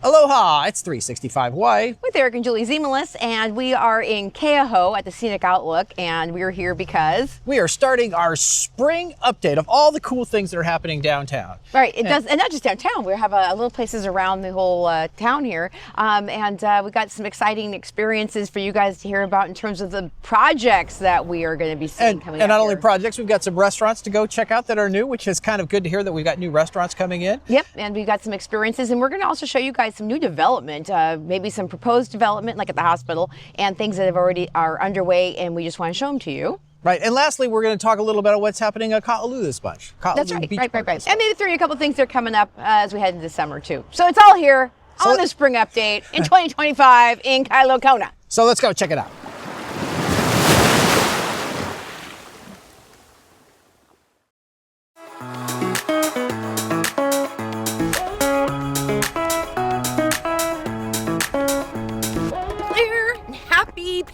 Aloha, it's 365 Hawaii. With Eric and Julie Ziemelis, and we are in Kahaluu at the Scenic Outlook, and we're here because we are starting our spring update of all the cool things that are happening downtown. Right, and not just downtown. We have little places around the whole town here, and we got some exciting experiences for you guys to hear about in terms of the projects that we are going to be seeing coming up. And not only here. projects, we've got some restaurants to go check out that are new, which is kind of good to hear that we've got new restaurants coming in. Yep, and we've got some experiences, and we're going to also show you guys some new development, maybe some proposed development like at the hospital, and things that have already are underway, and we just want to show them to you. Right, and lastly, we're going to talk a little bit about what's happening at Kahaluu this bunch. That's right, Beach right. Park And maybe throw you a couple things that are coming up as we head into summer too. So it's all here on the spring update in 2025 in Kailua-Kona. So let's go check it out.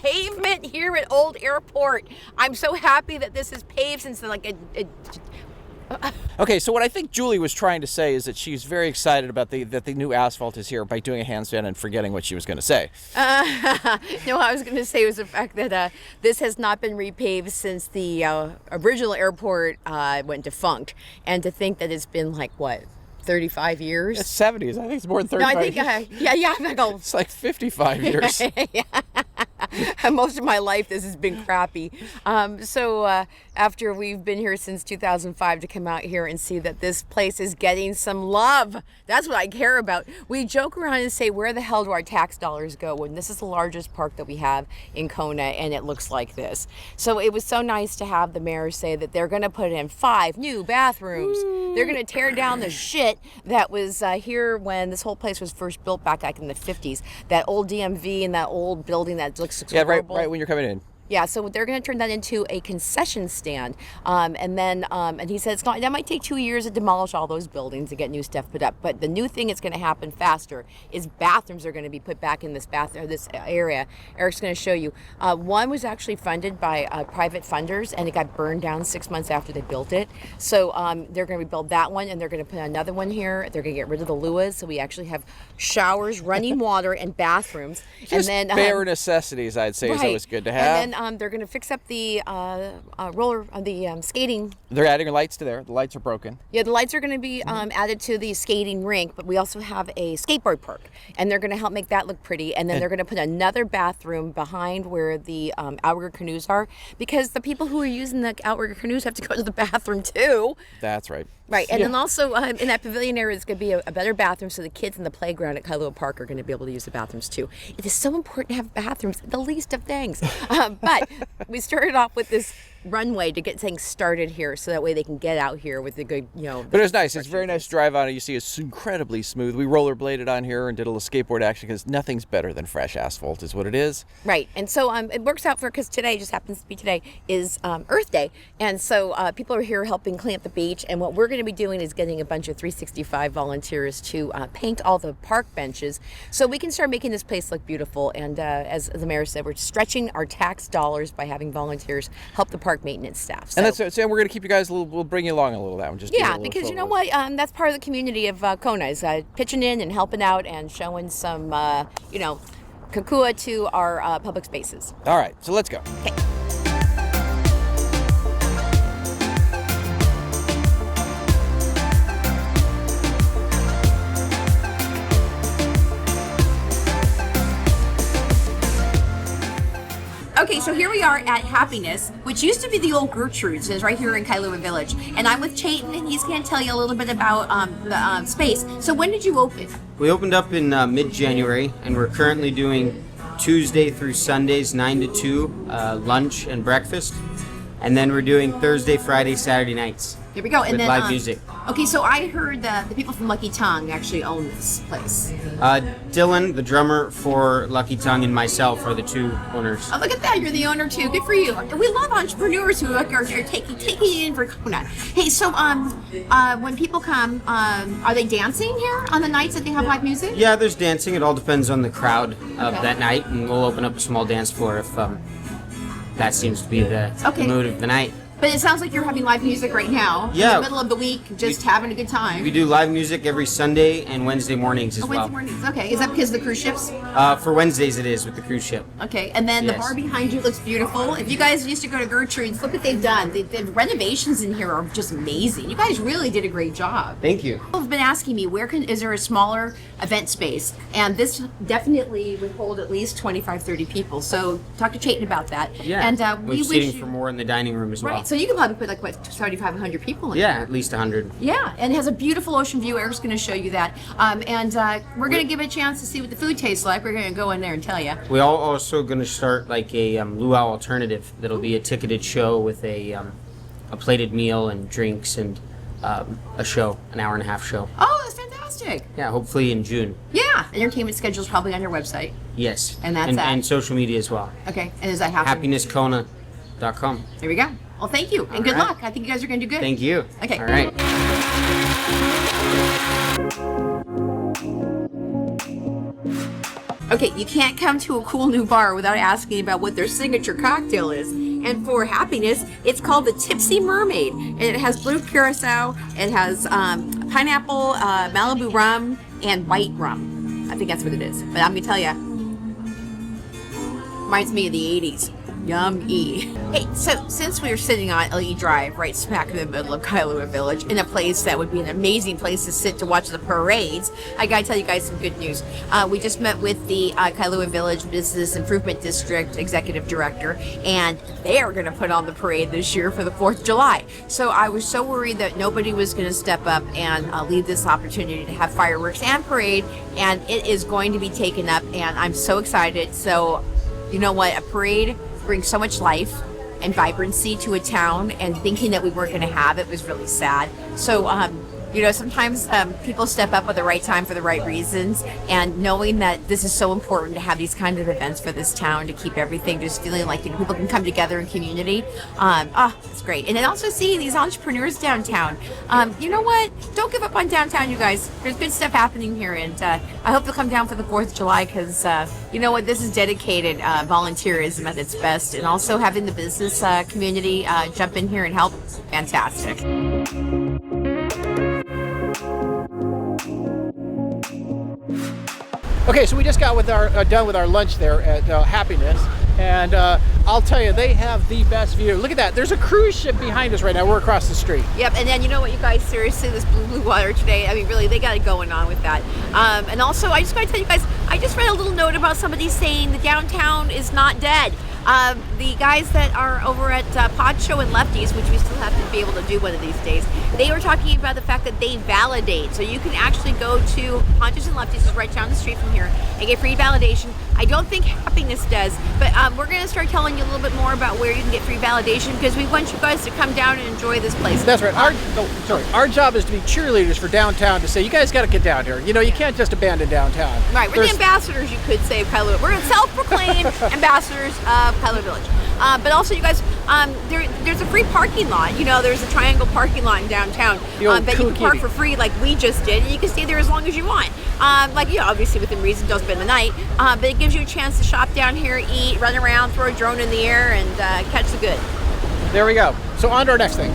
Pavement here at Old Airport. I'm so happy that this is paved since Okay, so what I think Julie was trying to say is that she's very excited about that the new asphalt is here by doing a handstand and forgetting what she was going to say. No, what I was going to say was the fact that this has not been repaved since the original airport went defunct, and to think that it's been like what? 35 years? It's 70s. I think it's more than 35 No, I think, It's like 55 years. Most of my life this has been crappy. So after we've been here since 2005 to come out here and see that this place is getting some love, that's what I care about. We joke around and say, where the hell do our tax dollars go when this is the largest park that we have in Kona and it looks like this? So it was so nice to have the mayor say that they're going to put in 5 new bathrooms. Ooh. They're going to tear down the shit that was here when this whole place was first built back in the 50s. That old DMV and that old building that looks horrible. right when you're coming in. Yeah, so they're going to turn that into a concession stand, and he said that might take 2 years to demolish all those buildings and get new stuff put up. But the new thing that's going to happen faster is bathrooms are going to be put back in this area. Eric's going to show you. One was actually funded by private funders, and it got burned down 6 months after they built it. So they're going to rebuild that one, and they're going to put another one here. They're going to get rid of the luas, so we actually have showers, running water, and bathrooms. Just and then bare necessities, I'd say, is always good to have. And then they're going to fix up the skating. They're adding lights to there. The lights are broken. Yeah, the lights are going to be added to the skating rink, but we also have a skateboard park, and they're going to help make that look pretty. And then they're going to put another bathroom behind where the outrigger canoes are, because the people who are using the outrigger canoes have to go to the bathroom too. That's right. Right, and then also in that pavilion area, there's going to be a better bathroom, so the kids in the playground at Kailua Park are going to be able to use the bathrooms too. It is so important to have bathrooms, the least of things. But we started off with this runway to get things started here, so that way they can get out here with a good, But it was nice. It's very nice to drive on it. You see, it's incredibly smooth. We rollerbladed on here and did a little skateboard action because nothing's better than fresh asphalt, is what it is. Right, and so it works out because today just happens to be is Earth Day, and so people are here helping clean up the beach. And what we're going to be doing is getting a bunch of 365 volunteers to paint all the park benches, so we can start making this place look beautiful. And as the mayor said, we're stretching our tax dollars by having volunteers help the park maintenance staff. So, and we're going to keep you guys we'll bring you along a little that one. Because you know what, that's part of the community of Kona is pitching in and helping out and showing some kakua to our public spaces. All right, so let's go. Okay. Okay, so here we are at Happiness, which used to be the old Gertrude's. It's right here in Kailua Village. And I'm with Chayton, and he's going to tell you a little bit about the space. So when did you open? We opened up in mid-January, and we're currently doing Tuesday through Sundays, 9 to 2, lunch and breakfast. And then we're doing Thursday, Friday, Saturday nights. Here we go. With and then live music. Okay, so I heard the people from Lucky Tongue actually own this place. Dylan, the drummer for Lucky Tongue, and myself are the two owners. Oh, look at that. You're the owner, too. Good for you. We love entrepreneurs who are taking it in for Kona. Hey, so when people come, are they dancing here on the nights that they have live music? Yeah, there's dancing. It all depends on the crowd of that night, and we'll open up a small dance floor if that seems to be the mood of the night. But it sounds like you're having live music right now. Yeah. In the middle of the week, just having a good time. We do live music every Sunday and Wednesday mornings as well. Wednesday mornings. Okay. Is that because of the cruise ships? For Wednesdays it is with the cruise ship. Okay. And then the bar behind you looks beautiful. If you guys used to go to Gertrude's, look what they've done. The renovations in here are just amazing. You guys really did a great job. Thank you. People have been asking me, is there a smaller event space? And this definitely would hold at least 25, 30 people. So talk to Chayton about that. Yeah. And we're seating for more in the dining room as well. Right. So you could probably put like, what, 7,500 people in Yeah, here. at least 100. Yeah, and it has a beautiful ocean view. Eric's going to show you that. We're going to give it a chance to see what the food tastes like. We're going to go in there and tell you. We're also going to start like a luau alternative. That'll be a ticketed show with a plated meal and drinks and a show, an hour and a half show. Oh, that's fantastic. Yeah, hopefully in June. Yeah, entertainment schedule is probably on your website. Yes. And that's and social media as well. Okay, and is that happening? HappinessKona.com. There we go. Well, thank you, and good luck. I think you guys are going to do good. Thank you. Okay. All right. Okay, you can't come to a cool new bar without asking about what their signature cocktail is. And for happiness, it's called the Tipsy Mermaid. And it has blue curacao, it has pineapple, Malibu rum, and white rum. I think that's what it is. But I'm going to tell you, reminds me of the 80s. Yummy. Hey, so since we are sitting on LE Drive, right smack in the middle of Kailua Village, in a place that would be an amazing place to sit to watch the parades, I gotta tell you guys some good news. We just met with the Kailua Village Business Improvement District Executive Director, and they are gonna put on the parade this year for the 4th of July. So I was so worried that nobody was gonna step up and leave this opportunity to have fireworks and parade, and it is going to be taken up, and I'm so excited. So, you know what, a parade brings so much life and vibrancy to a town, and thinking that we weren't going to have it was really sad. So sometimes people step up at the right time for the right reasons, and knowing that this is so important to have these kind of events for this town to keep everything just feeling like people can come together in community. It's great. And then also seeing these entrepreneurs downtown. You know what? Don't give up on downtown, you guys. There's good stuff happening here, and I hope you'll come down for the 4th of July, because you know what? This is dedicated volunteerism at its best, and also having the business community jump in here and help. Fantastic. Okay, so we just got done with our lunch there at Happiness, and I'll tell you, they have the best view. Look at that. There's a cruise ship behind us right now. We're across the street. Yep, and then you know what, you guys, seriously, this blue water today, I mean, really, they got it going on with that. And also, I just got to tell you guys, I just read a little note about somebody saying the downtown is not dead. The guys that are over at Pod Show and Lefties, which we still have to be able to do one of these days, they were talking about the fact that they validate. So you can actually go to Ponchos and Lefties, is right down the street from here, and get free validation. I don't think Happiness does, but we're going to start telling you a little bit more about where you can get free validation, because we want you guys to come down and enjoy this place. That's right. Our job is to be cheerleaders for downtown, to say, you guys got to get down here. You know, you can't just abandon downtown. Right, we're the ambassadors, you could say, of Kailua. We're self-proclaimed ambassadors of Kailua Village. But also, you guys, there's a free parking lot. You know, there's a triangle parking lot in downtown that you can park for free, like we just did, and you can stay there as long as you want. Obviously within reason, don't spend the night. But it gives you a chance to shop down here, eat, run around, throw a drone in the air, and catch the good. There we go. So on to our next thing.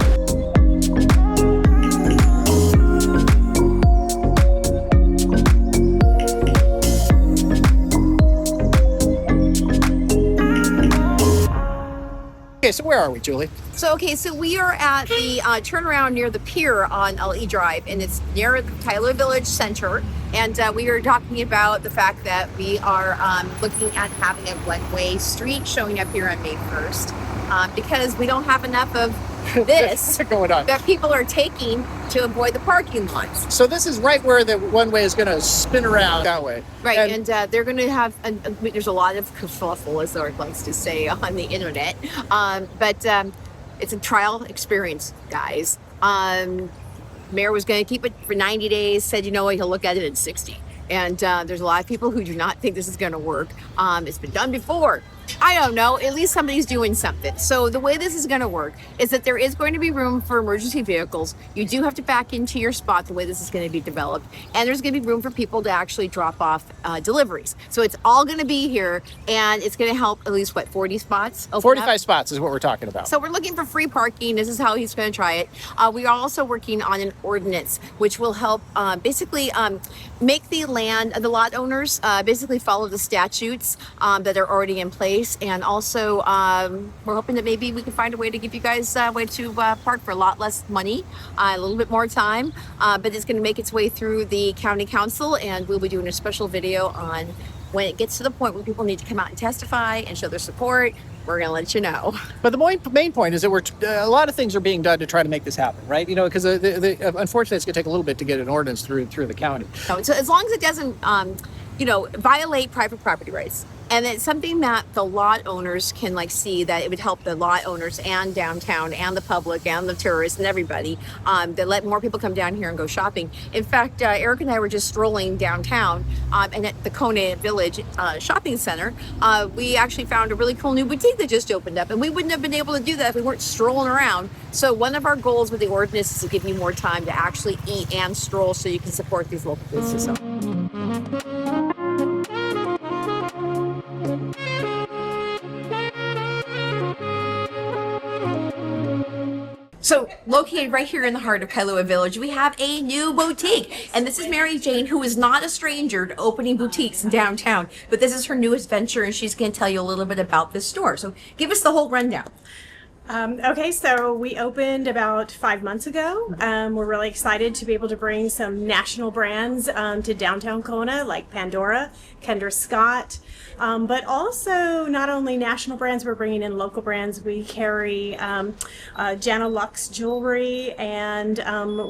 Okay, so where are we, Julie? So we are at the turnaround near the pier on LE Drive, and it's near the Kailua Village Center. And we are talking about the fact that we are looking at having a one-way street showing up here on May 1st, because we don't have enough of this going on that people are taking to avoid the parking lots. So this is right where the one-way is going to spin around that way. Right, and they're going to have, there's a lot of kerfuffle, as Eric likes to say, on the internet, but it's a trial experience, guys. Mayor was going to keep it for 90 days, said, you know what, he'll look at it in 60. And there's a lot of people who do not think this is going to work. It's been done before. I don't know, at least somebody's doing something. So the way this is going to work is that there is going to be room for emergency vehicles. You do have to back into your spot the way this is going to be developed. And there's going to be room for people to actually drop off deliveries. So it's all going to be here, and it's going to help at least, what, 40 spots? 45 spots is what we're talking about. So we're looking for free parking. This is how he's going to try it. We are also working on an ordinance which will help basically make the lot owners basically follow the statutes that are already in place. And also we're hoping that maybe we can find a way to give you guys a way to park for a lot less money, a little bit more time, but it's going to make its way through the county council, and we'll be doing a special video on when it gets to the point where people need to come out and testify and show their support. We're going to let you know. But the main point is that a lot of things are being done to try to make this happen, right? You know, because unfortunately, it's going to take a little bit to get an ordinance through the county. So as long as it doesn't, violate private property rights. And it's something that the lot owners can see that it would help the lot owners and downtown and the public and the tourists and everybody, that let more people come down here and go shopping. In fact, Eric and I were just strolling downtown and at the Kona Village shopping center, we actually found a really cool new boutique that just opened up, and we wouldn't have been able to do that if we weren't strolling around. So one of our goals with the ordinance is to give you more time to actually eat and stroll so you can support these local businesses. So located right here in the heart of Kailua Village, we have a new boutique. And this is Mary Jane, who is not a stranger to opening boutiques in downtown. But this is her newest venture, and she's going to tell you a little bit about this store. So give us the whole rundown. Okay, so we opened about 5 months ago. We're really excited to be able to bring some national brands to Downtown Kona, like Pandora, Kendra Scott, but also not only national brands, we're bringing in local brands. We carry Jana Lux jewelry, and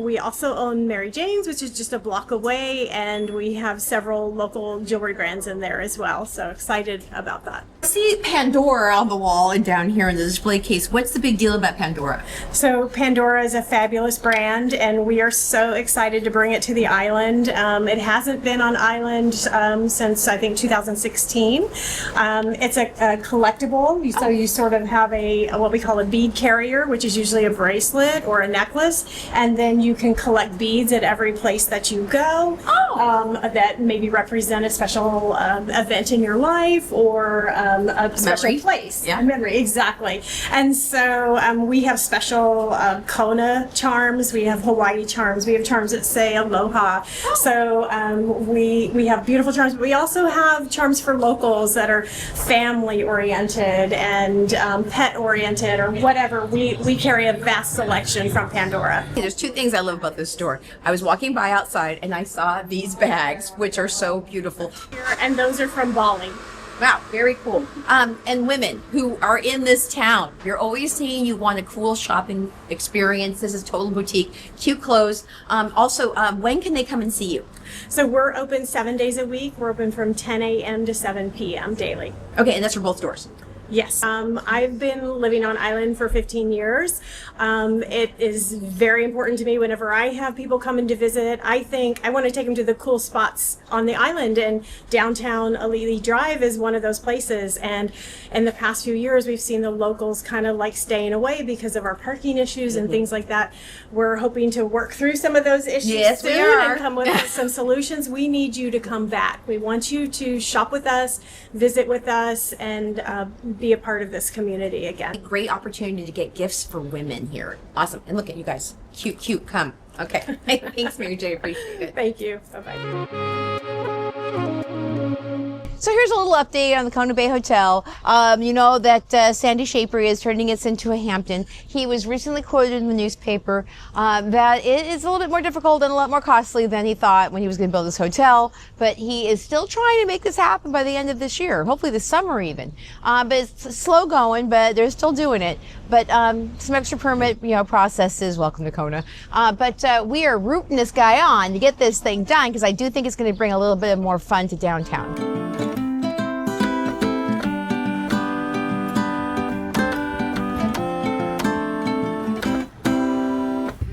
we also own Mary Jane's, which is just a block away, and we have several local jewelry brands in there as well. So excited about that. I see Pandora on the wall and down here in the display case. What's the big deal about Pandora? So Pandora is a fabulous brand, and we are so excited to bring it to the island. It hasn't been on island since I think 2016. It's a collectible, so you sort of have what we call a bead carrier, which is usually a bracelet or a necklace, and then you can collect beads at every place that you go that maybe represent a special event in your life or a special place. Yeah. A memory, exactly. And so we have special Kona charms, we have Hawaii charms, we have charms that say aloha. So we have beautiful charms, but we also have charms for locals that are family oriented and pet oriented or whatever. We carry a vast selection from Pandora. There's two things I love about this store. I was walking by outside and I saw these bags, which are so beautiful. And those are from Bali. Wow, very cool. And women who are in this town, you're always saying you want a cool shopping experience. This is Total Boutique, cute clothes. Also, when can they come and see you? So we're open 7 days a week. We're open from 10 a.m. to 7 p.m. daily. Okay, and that's for both stores. Yes. I've been living on island for 15 years. It is very important to me whenever I have people coming to visit. I think I want to take them to the cool spots on the island, and downtown Alili Drive is one of those places. And in the past few years, we've seen the locals kind of staying away because of our parking issues and things like that. We're hoping to work through some of those issues soon and come with some solutions. We need you to come back. We want you to shop with us, visit with us, and be a part of this community again. Great opportunity to get gifts for women here. Awesome. And look at you guys. Cute. Come. Okay. Thanks, Mary J. Appreciate it. Thank you. Bye-bye. So here's a little update on the Kona Bay Hotel. You know that Sandy Shaper is turning it into a Hampton. He was recently quoted in the newspaper that it is a little bit more difficult and a lot more costly than he thought when he was going to build this hotel. But he is still trying to make this happen by the end of this year, hopefully this summer even. But it's slow going, but they're still doing it. But some extra permit, processes. Welcome to Kona. But we are rooting this guy on to get this thing done because I do think it's going to bring a little bit more fun to downtown.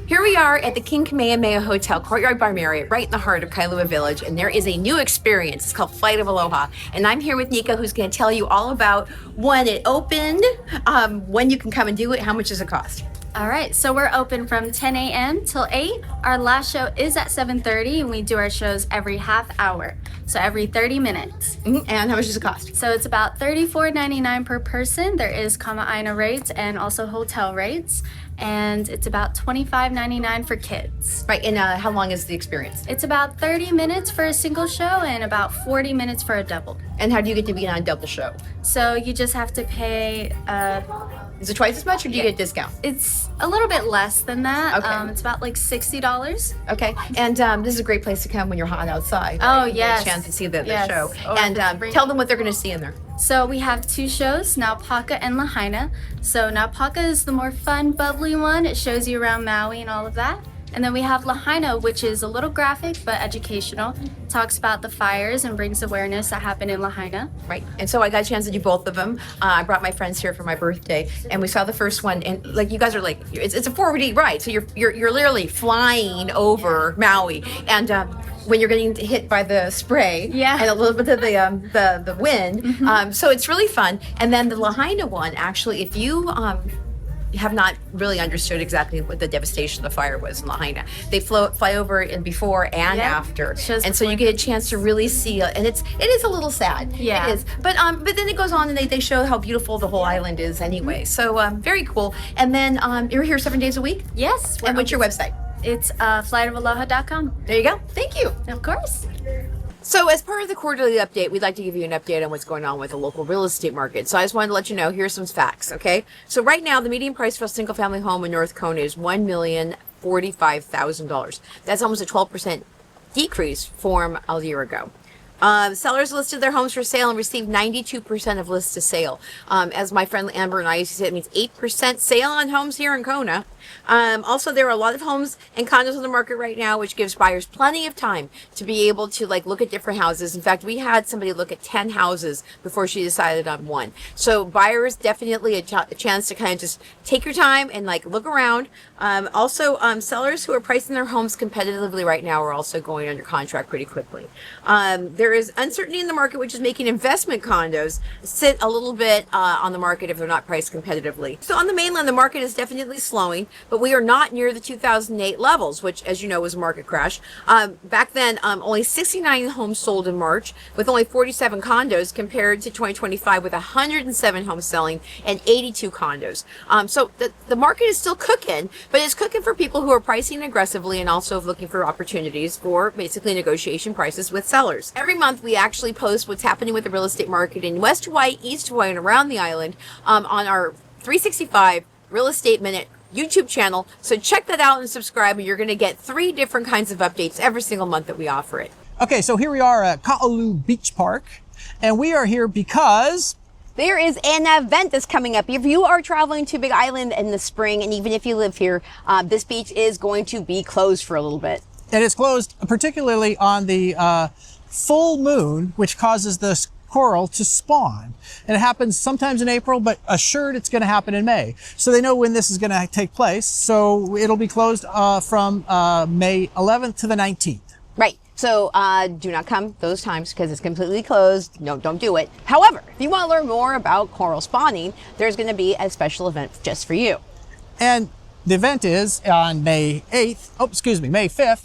Here we are at the King Kamehameha Hotel, Courtyard by Marriott, right in the heart of Kailua Village, and there is a new experience. It's called Flight of Aloha, and I'm here with Nika, who's going to tell you all about when it opened, when you can come and do it, how much does it cost? All right, so we're open from 10 a.m. till 8. Our last show is at 7:30, and we do our shows every half hour, so every 30 minutes. And how much does it cost? So it's about $34.99 per person. There is Kama'aina rates and also hotel rates, and it's about $25.99 for kids. Right, and how long is the experience? It's about 30 minutes for a single show and about 40 minutes for a double. And how do you get to be on a double show? So you just have to pay... Is it twice as much, or do you get a discount? It's a little bit less than that. Okay. It's about like $60. Okay, and this is a great place to come when you're hot outside. Oh, You get yes. a chance to see the Yes. show. Oh, And great. tell them what they're going to see in there. So we have 2 shows, Naupaka and Lahaina. So Naupaka is the more fun, bubbly one. It shows you around Maui and all of that. And then we have Lahaina, which is a little graphic but educational. Talks about the fires and brings awareness that happened in Lahaina. Right, and so I got a chance to do both of them. I brought my friends here for my birthday, and we saw the first one. And like, you guys are like, it's a 4D ride, so you're literally flying over Maui, and when you're getting hit by the spray, Yeah. and a little bit of the wind, so it's really fun. And then the Lahaina one, actually, if you have not really understood exactly what the devastation of the fire was in Lahaina. They fly over in before and Yeah. after, Shows and so you get a chance to really see it, and it is a little sad. Yeah. It is, but then it goes on, and they show how beautiful the whole island is anyway. So very cool. And then you're here 7 days a week. Yes. And what's your website? It's flightofaloha.com. There you go. Thank you. Of course. So as part of the quarterly update, we'd like to give you an update on what's going on with the local real estate market. So I just wanted to let you know, here's some facts, okay? So right now, the median price for a single-family home in North Kona is $1,045,000. That's almost a 12% decrease from a year ago. Sellers listed their homes for sale and received 92% of lists to sale. As my friend Amber and I used to say, it means 8% sale on homes here in Kona. Also, there are a lot of homes and condos on the market right now, which gives buyers plenty of time to be able to look at different houses. In fact, we had somebody look at 10 houses before she decided on one. So buyers definitely a chance to kind of just take your time and look around. Also, sellers who are pricing their homes competitively right now are also going under contract pretty quickly. There is uncertainty in the market, which is making investment condos sit a little bit on the market if they're not priced competitively. So on the mainland, the market is definitely slowing, but we are not near the 2008 levels, which, as you know, was a market crash. Back then, only 69 homes sold in March, with only 47 condos, compared to 2025 with 107 homes selling and 82 condos. So the market is still cooking, but it's cooking for people who are pricing aggressively and also looking for opportunities for basically negotiation prices with sellers. Every month, we actually post what's happening with the real estate market in West Hawaii, East Hawaii, and around the island on our 365 Real Estate Minute YouTube channel. So check that out and subscribe, and you're going to get 3 different kinds of updates every single month that we offer it. Okay, so here we are at Kahaluu Beach Park, and we are here because there is an event that's coming up. If you are traveling to Big Island in the spring, and even if you live here, this beach is going to be closed for a little bit. it is closed, particularly on the full moon, which causes the coral to spawn. And it happens sometimes in April, but assured it's going to happen in May. So they know when this is going to take place. So it'll be closed from May 11th to the 19th. Right. So do not come those times because it's completely closed. No, don't do it. However, if you want to learn more about coral spawning, there's going to be a special event just for you. And the event is on May 5th.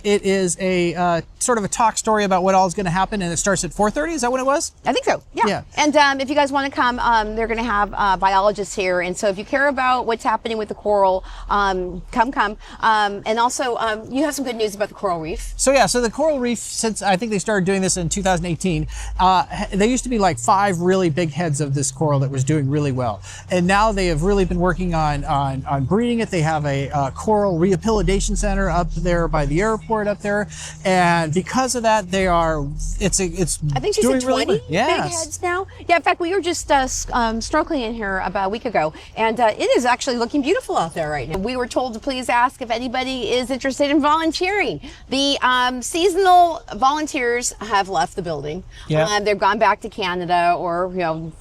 It is a sort of a talk story about what all is going to happen, and it starts at 4:30. Is that what it was? I think so. Yeah. And if you guys want to come, they're going to have biologists here, and so if you care about what's happening with the coral, come. And also, you have some good news about the coral reef. So the coral reef, since I think they started doing this in 2018, there used to be like 5 really big heads of this coral that was doing really well, and now they have really been working on breeding it. They have a coral rehabilitation center up there by the airport up there, and because of that, it's I think she doing said really 20 well. big Yes. heads now. Yeah, in fact, we were just snorkeling in here about a week ago, and it is actually looking beautiful out there right now. We were told to please ask if anybody is interested in volunteering. The seasonal volunteers have left the building. Yeah. They've gone back to Canada or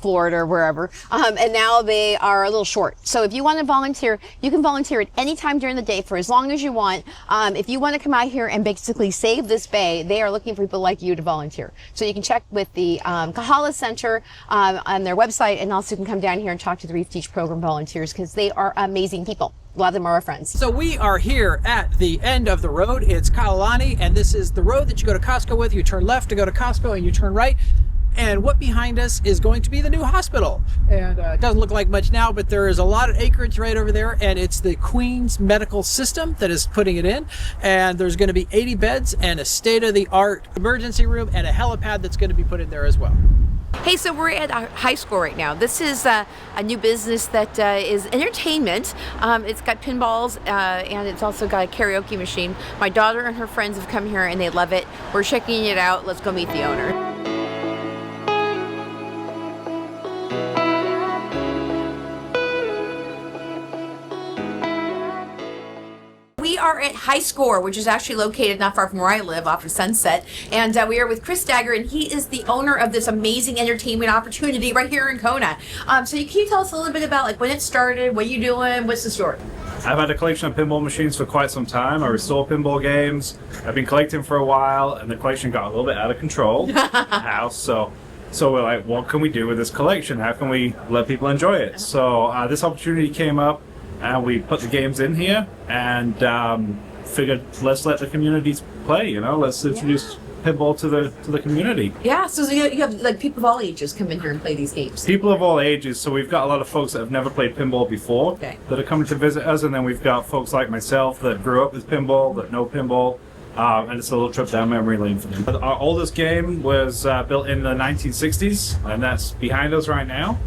Florida or wherever, and now they are a little short. So if you want to volunteer, you can volunteer at any time during the day for as long as you want. If you want to come out here and basically save this bay, they are looking for people like you to volunteer. So you can check with the Kahala Center on their website, and also you can come down here and talk to the Reef Teach Program volunteers because they are amazing people. A lot of them are our friends. So we are here at the end of the road. It's Kailua-Kona, and this is the road that you go to Costco with. You turn left to go to Costco, and you turn right. And what behind us is going to be the new hospital. And it doesn't look like much now, but there is a lot of acreage right over there, and it's the Queens Medical System that is putting it in. And there's going to be 80 beds and a state-of-the-art emergency room and a helipad that's going to be put in there as well. Hey, so we're at a high school right now. This is a new business that is entertainment. It's got pinballs and it's also got a karaoke machine. My daughter and her friends have come here and they love it. We're checking it out. Let's go meet the owner. We are at High Score, which is actually located not far from where I live, off of Sunset. And we are with Chris Dagger, and he is the owner of this amazing entertainment opportunity right here in Kona. So can you tell us a little bit about like when it started, what you doing, what's the story? I've had a collection of pinball machines for quite some time. I restore pinball games. I've been collecting for a while, and the collection got a little bit out of control in the house. So we're like, what can we do with this collection? How can we let people enjoy it? So this opportunity came up, and we put the games in here, and figured let's let the communities play. Let's introduce pinball to the community. Yeah, so you have like people of all ages come in here and play these games. People of all ages. So we've got a lot of folks that have never played pinball before that are coming to visit us, and then we've got folks like myself that grew up with pinball, that know pinball. And it's a little trip down memory lane for them. Our oldest game was built in the 1960s, and that's behind us right now.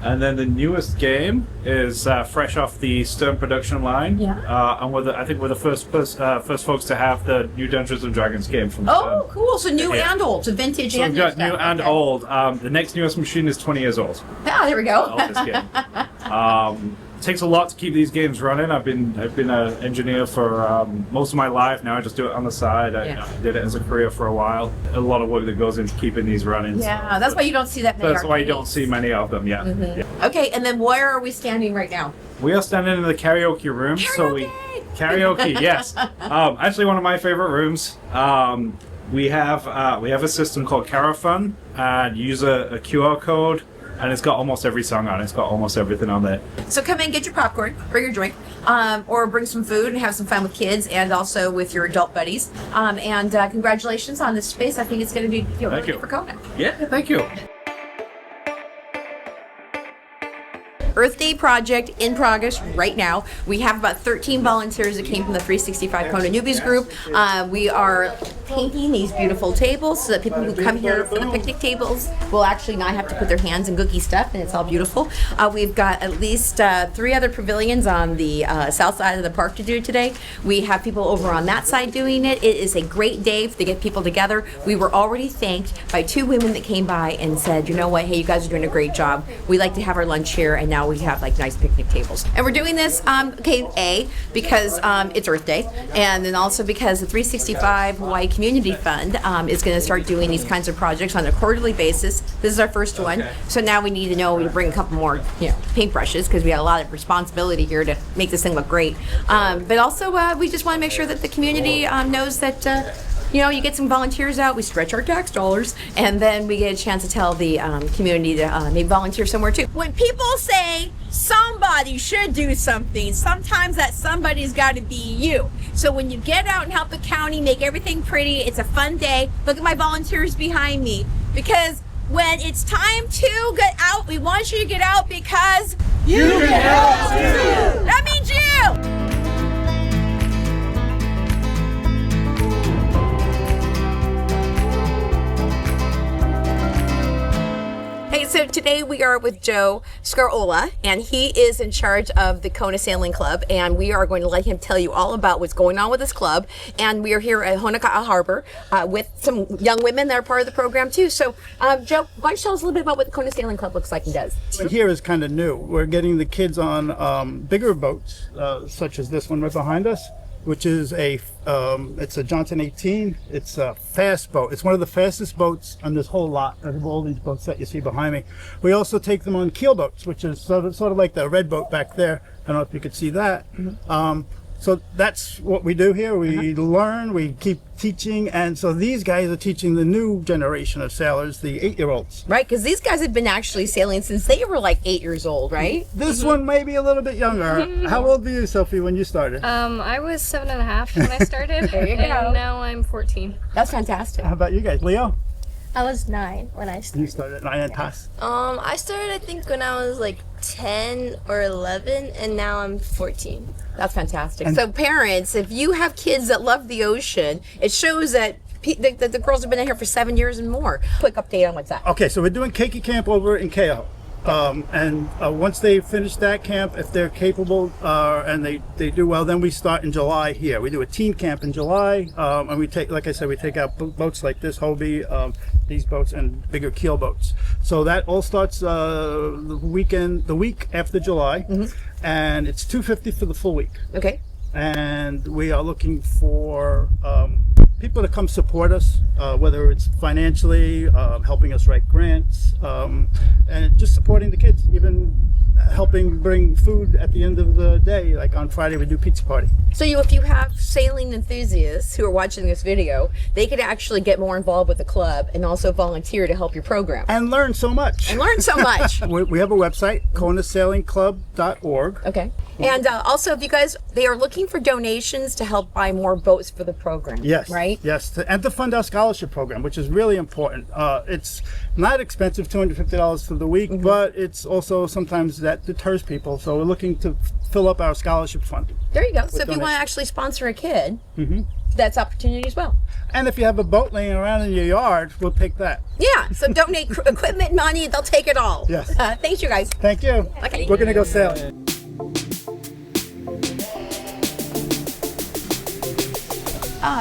And then the newest game is fresh off the Stern production line. Yeah. And I think we're the first folks to have the new Dungeons and Dragons game from Stern. Oh, cool! So new and old, so vintage so and we've got new stuff. and old. The next newest machine is 20 years old. Ah, there we go. The oldest game. It takes a lot to keep these games running. I've been an engineer for most of my life. Now I just do it on the side. I did it as a career for a while. A lot of work that goes into keeping these running. Yeah, that's why you don't see that many. That's why you don't see many of them. Yeah. Mm-hmm. Yeah. Okay, and then where are we standing right now? We are standing in the karaoke room. Karaoke, yes. Actually, one of my favorite rooms. We have a system called Carafun, and you use a QR code. And it's got almost every song on it. It's got almost everything on there. So come in, get your popcorn, bring your drink, or bring some food and have some fun with kids and also with your adult buddies. And congratulations on this space. I think it's going to be really good for Kona. Yeah, thank you. Earth Day project in progress right now. We have about 13 volunteers that came from the 365 Kona Newbies group. We are painting these beautiful tables so that people who come here for the picnic tables will actually not have to put their hands in gooky stuff, and it's all beautiful. We've got at least 3 other pavilions on the south side of the park to do today. We have people over on that side doing it. It is a great day to get people together. We were already thanked by 2 women that came by and said, you know what, hey, you guys are doing a great job. We like to have our lunch here, and now we have like nice picnic tables. And we're doing this, because it's Earth Day, and then also because the 365 Hawaii Community Fund is going to start doing these kinds of projects on a quarterly basis. This is our first one, so now we need to bring a couple more, paintbrushes, because we have a lot of responsibility here to make this thing look great. But also, we just want to make sure that the community knows that you get some volunteers out, we stretch our tax dollars, and then we get a chance to tell the community to maybe volunteer somewhere too. When people say somebody should do something, sometimes that somebody's got to be you. So when you get out and help the county make everything pretty, it's a fun day. Look at my volunteers behind me, because when it's time to get out, we want you to get out because you can help too. That means you. Hey, So today we are with Joe Scarola, and he is in charge of the Kona Sailing Club, and we are going to let him tell you all about what's going on with this club. And we are here at Honoka'a Harbor with some young women that are part of the program too. So Joe, why don't you tell us a little bit about what the Kona Sailing Club looks like and does? Here is kind of new. We're getting the kids on bigger boats, such as this one right behind us, which is it's a Johnson 18. It's a fast boat. It's one of the fastest boats on this whole lot of all these boats that you see behind me. We also take them on keel boats, which is sort of like the red boat back there. I don't know if you could see that. So that's what we do here. We learn, we keep teaching, and so these guys are teaching the new generation of sailors, the 8-year-olds. Right, because these guys have been actually sailing since they were like 8 years old, right? This one may be a little bit younger. How old were you, Sophie, when you started? I was 7.5 when I started. There you go. And now I'm 14. That's fantastic. How about you guys? Leo? I was 9 when I started. You started at 9, and Tass? I started, I think, when I was like 10 or 11, and now I'm 14. That's fantastic. So parents, if you have kids that love the ocean, it shows that the girls have been in here for 7 years and more. Quick update on what's that. Okay, so we're doing Keiki Camp over in Keio. Once they finish that camp, if they're capable and they do well, then we start in July here. We do a teen camp in July, and we take, like I said, we take out boats like this, Hobie, these boats, and bigger keel boats. So that all starts the week after July, and it's $250 for the full week. Okay. And we are looking for people to come support us, whether it's financially, helping us write grants, and just supporting the kids, even helping bring food at the end of the day. Like on Friday, we do pizza party. So if you have sailing enthusiasts who are watching this video, they could actually get more involved with the club and also volunteer to help your program. And learn so much. We We have a website, konasailingclub.org. Okay. And also, if you guys, they are looking for donations to help buy more boats for the program. Yes. Right? Yes. And to fund our scholarship program, which is really important. It's not expensive, $250 for the week, but it's also sometimes that deters people. So we're looking to fill up our scholarship fund. There you go. So if you want to actually sponsor a kid, that's opportunity as well. And if you have a boat laying around in your yard, we'll take that. Yeah. So donate equipment, money, they'll take it all. Yes. Thanks, you guys. Thank you. Okay. We're going to go sailing.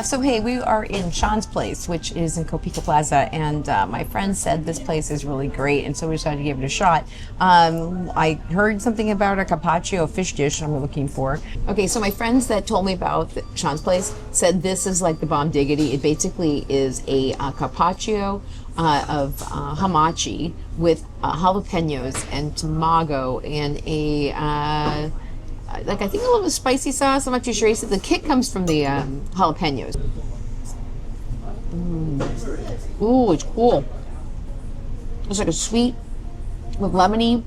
So hey, we are in Shawn's place, which is in Kopeka Plaza, and my friend said this place is really great, and so we decided to give it a shot. I heard something about a carpaccio fish dish I'm looking for. Okay, so my friends that told me about Shawn's place said this is like the bomb diggity. It basically is a carpaccio of hamachi with jalapenos and tamago and a I think a little bit of spicy sauce. I'm not too sure. He said the kick comes from the jalapenos. Ooh, it's cool. It's like a sweet with lemony,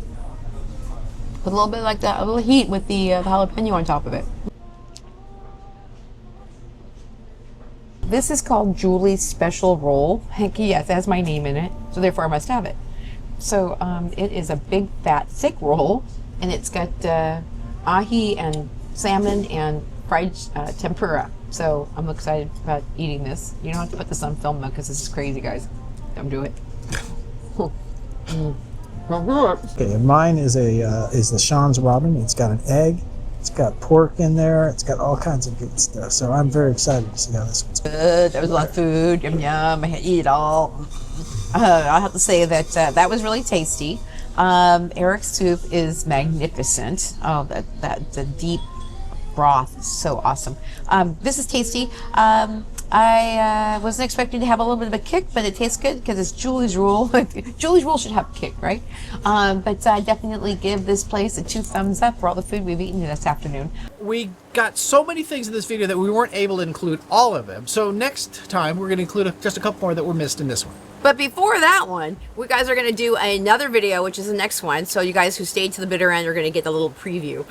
with a little bit like that, a little heat with the jalapeno on top of it. This is called Julie's Special Roll. Heck yes, it has my name in it, so therefore I must have it. So it is a big, fat, thick roll, and it's got ahi and salmon and fried tempura. So I'm excited about eating this. You don't have to put this on film though, because this is crazy, guys. Don't do it. Okay, and mine is the Shawn's Robin. It's got an egg. It's got pork in there. It's got all kinds of good stuff. So I'm very excited to see how this one's going. Good. That was a lot of food. Yum yum. I had to eat it all. I have to say that that was really tasty. Eric's soup is magnificent. Oh, the deep broth is so awesome. This is tasty. I wasn't expecting to have a little bit of a kick, but it tastes good because it's Julie's Rule. Julie's Rule should have a kick, right? But I definitely give this place a 2 thumbs up for all the food we've eaten this afternoon. We got so many things in this video that we weren't able to include all of them. So next time we're going to include just a couple more that were missed in this one. But before that one, we guys are going to do another video, which is the next one. So you guys who stayed to the bitter end are going to get a little preview.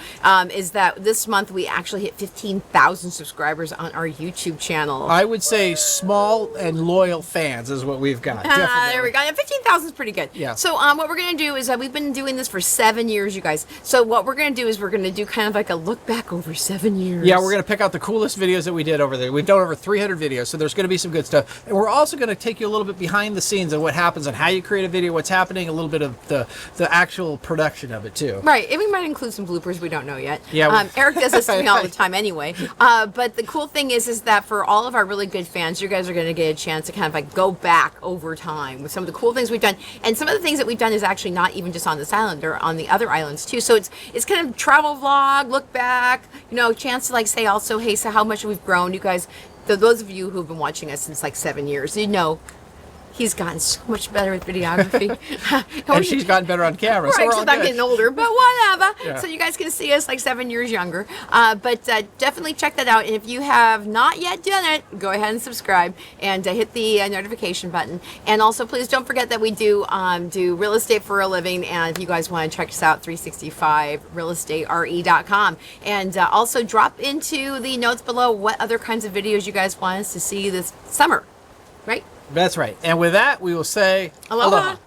Is that this month we actually hit 15,000 subscribers on our YouTube channel. I would say small and loyal fans is what we've got. There we go. 15,000 is pretty good. Yeah. So what we're going to do is we've been doing this for 7 years, you guys. So what we're going to do is we're going to do kind of like a look back over 7 years. Yeah, we're going to pick out the coolest videos that we did over there. We've done over 300 videos, so there's going to be some good stuff. And we're also going to take you a little bit behind the scenes of what happens and how you create a video, what's happening, a little bit of the actual production of it too. Right, and we might include some bloopers we don't know yet. Yeah, Eric does this to me all the time anyway. But the cool thing is that for all of our really good fans, you guys are going to get a chance to kind of like go back over time with some of the cool things we've done. And some of the things that we've done is actually not even just on this island, or on the other islands too. So it's kind of travel vlog, look back, you know, chance to like say also, hey, so how much we've grown. You guys, those of you who've been watching us since like 7 years, you know, he's gotten so much better at videography. And she's gotten better on camera. Right, so we're she's all not good. getting older, but whatever. Yeah. So you guys can see us like 7 years younger. But definitely check that out. And if you have not yet done it, go ahead and subscribe and hit the notification button. And also, please don't forget that we do real estate for a living. And if you guys want to check us out, 365realestatere.com. And also drop into the notes below what other kinds of videos you guys want us to see this summer. Right? That's right. And with that, we will say Aloha.